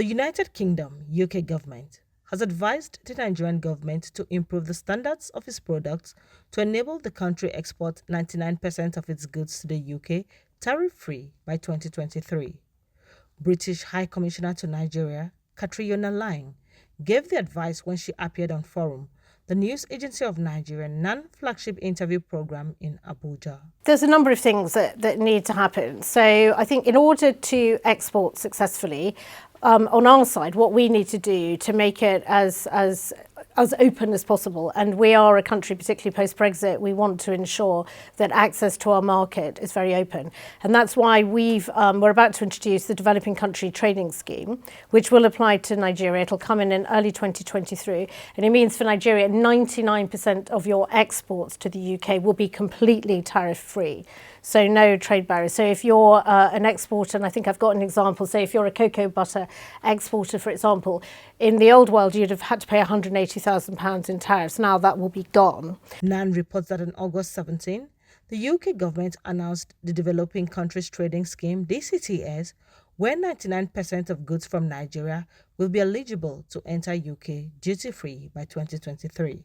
The United Kingdom (UK) government has advised the Nigerian government to improve the standards of its products to enable the country export 99% of its goods to the UK tariff-free by 2023. British High Commissioner to Nigeria, Catriona Laing, gave the advice when she appeared on Forum, the news agency of Nigerian non-flagship interview program in Abuja. There's a number of things that need to happen. So I think in order to export successfully, on our side, what we need to do to make it as open as possible, and we are a country, particularly post-Brexit, we want to ensure that access to our market is very open. And that's why we're about to introduce the Developing Country Trading Scheme, which will apply to Nigeria. It'll come in early 2023. And it means for Nigeria, 99% of your exports to the UK will be completely tariff-free. So no trade barriers. So if you're an exporter, and I think I've got an example, say if you're a cocoa butter exporter, for example, in the old world, you'd have had to pay £180,000 in tariffs. Now that will be gone. NAN reports that on August 17, the UK government announced the Developing Countries Trading Scheme, DCTS, where 99% of goods from Nigeria will be eligible to enter UK duty-free by 2023.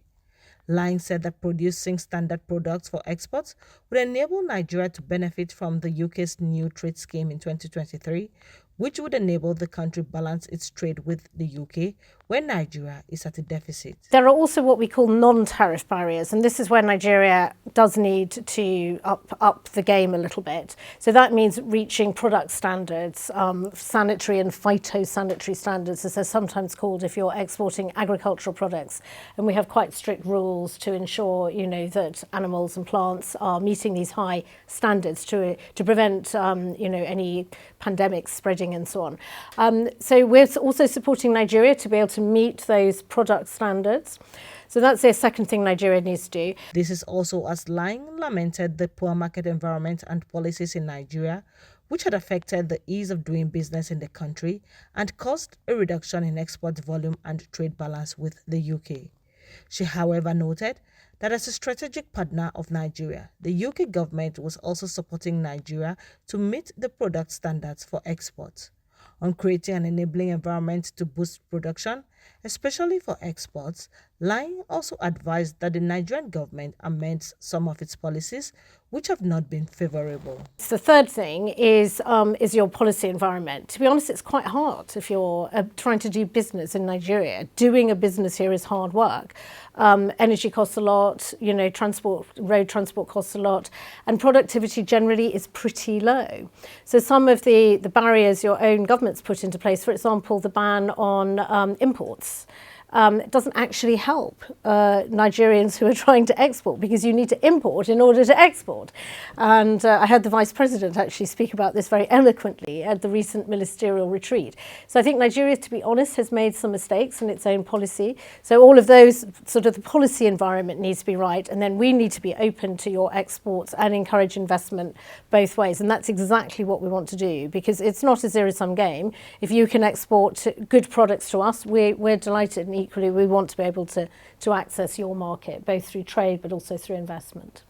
Laing said that producing standard products for exports would enable Nigeria to benefit from the UK's new trade scheme in 2023, which would enable the country balance its trade with the UK when Nigeria is at a deficit. There are also what we call non-tariff barriers, and this is where Nigeria does need to up the game a little bit. So that means reaching product standards, sanitary and phytosanitary standards, as they're sometimes called if you're exporting agricultural products. And we have quite strict rules to ensure, that animals and plants are meeting these high standards to prevent, any pandemics spreading and so on. So we're also supporting Nigeria to be able to meet those product standards. So that's the second thing Nigeria needs to do. This is also as Laing lamented the poor market environment and policies in Nigeria, which had affected the ease of doing business in the country and caused a reduction in export volume and trade balance with the UK. She, however, noted that as a strategic partner of Nigeria, the UK government was also supporting Nigeria to meet the product standards for export. On creating an enabling environment to boost production, especially for exports, Laing also advised that the Nigerian government amends some of its policies which have not been favorable. The third thing is your policy environment. To be honest, it's quite hard if you're trying to do business in Nigeria. Doing a business here is hard work. Energy costs a lot, road transport costs a lot, and productivity generally is pretty low. So some of the barriers your own government's put into place, for example, the ban on imports, it doesn't actually help Nigerians who are trying to export, because you need to import in order to export. And I heard the Vice President actually speak about this very eloquently at the recent ministerial retreat. So I think Nigeria, to be honest, has made some mistakes in its own policy. So all of those, sort of the policy environment needs to be right, and then we need to be open to your exports and encourage investment both ways. And that's exactly what we want to do, because it's not a zero-sum game. If you can export good products to us, we're delighted, and equally we want to be able to access your market, both through trade but also through investment.